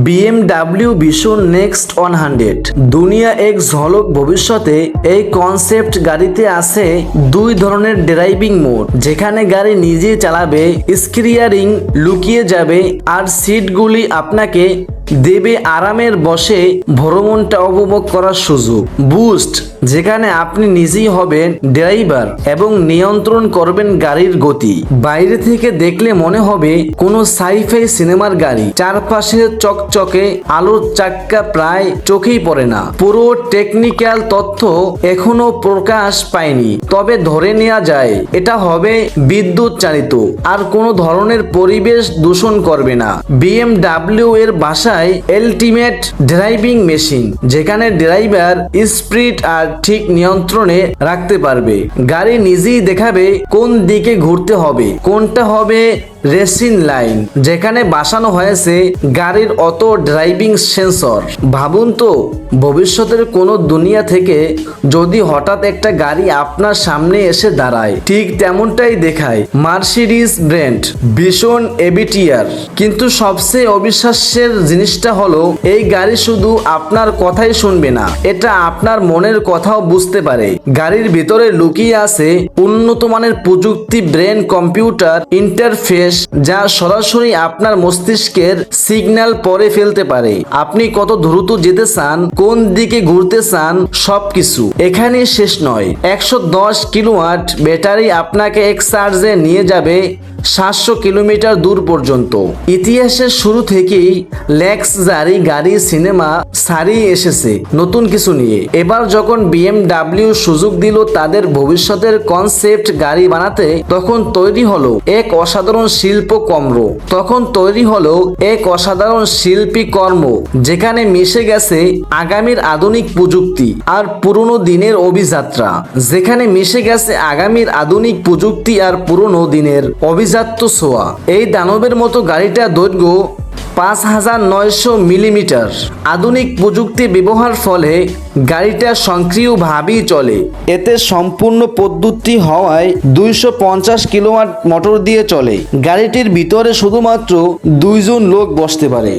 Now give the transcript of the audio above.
BMW vision next 100 দুনিয়া এক ঝলক ভবিষ্যতে। এই কনসেপ্ট গাড়িতে আছে দুই ধরনের ড্রাইভিং মোড, যেখানে গাড়ি নিজেই চালাবে, স্টিয়ারিং লুকিয়ে যাবে আর সিটগুলি আপনাকে দেবে আরামের বসে ভ্রমণটা উপভোগ করার সুযোগ। বুস্ট, যেখানে আপনি নিজেই হবেন ড্রাইভার এবং নিয়ন্ত্রণ করবেন গাড়ির গতি। বাইরে থেকে দেখলে মনে হবে কোনো সাইফাই সিনেমার গাড়ি, চারপাশে চকচকে আলোর চাক্কা প্রায় চোখেই পড়ে না। পুরো টেকনিক্যাল তথ্য এখনো প্রকাশ পায়নি, তবে ধরে নেওয়া যায় এটা হবে বিদ্যুৎ চালিত আর কোনো ধরনের পরিবেশ দূষণ করবে না। BMW এর ভাষায় আল্টিমেট ড্রাইভিং মেশিন, যেখানে ড্রাইভার স্পিড আর ঠিক নিয়ন্ত্রণে রাখতে পারবে। গাড়ি নিজেই দেখাবে কোন দিকে ঘুরতে হবে, কোনটা হবে রেসিং লাইন, যেখানে বসানো হয়েছে গাড়ির অটো ড্রাইভিং সেন্সর। ভাবুন তো, ভবিষ্যতের কোনো দুনিয়া থেকে যদি হঠাৎ একটা গাড়ি আপনার সামনে এসে দাঁড়ায়, ঠিক তেমনটাই দেখায় মার্সিডিজ ব্র্যান্ড ভিশন এভিটিআর। কিন্তু সবচেয়ে অবিশ্বাস্যের জিনিসটা হলো, এই গাড়ি শুধু আপনার কথাই শুনবে না, এটা আপনার মনের কথাও বুঝতে পারে। গাড়ির ভিতরে লুকিয়ে আছে উন্নত মানের প্রযুক্তি, ব্রেন কম্পিউটার ইন্টারফেস, যা সরাসরি আপনার মস্তিষ্কের সিগন্যাল পড়ে ফেলতে পারে। আপনি কত দ্রুত যেতে চান, কোন দিকে ঘুরতে চান, সবকিছু। এখানেই শেষ নয়, 110 কিলোওয়াট ব্যাটারি আপনাকে এক চার্জে নিয়ে যাবে 700 কিলোমিটার দূর পর্যন্ত। ইতিহাসের শুরু থেকেই লাক্সারি গাড়ি সিনেমা ছাড়িয়ে এসেছে নতুন কিছু নিয়ে। এবার যখন BMW সুযোগ দিল তাদের ভবিষ্যতের কনসেপ্ট গাড়ি বানাতে, তখন তৈরি হলো এক অসাধারণ শিল্পী কর্ম, যেখানে মিশে গেছে আগামীর আধুনিক প্রযুক্তি আর পুরনো দিনের অভিজাত্য ছোঁয়া। এই দানবের মতো গাড়িটার দৈর্ঘ্য 5900 মিলিমিটার। আধুনিক প্রযুক্তি ব্যবহার ফলে গাড়িটা স্বয়ংক্রিয়ভাবেই চলে। এতে সম্পূর্ণ পদ্ধতি হওয়ায় 250 কিলোওয়াট মোটর দিয়ে চলে। গাড়িটির ভিতরে শুধুমাত্র 2 জন লোক বসতে পারে।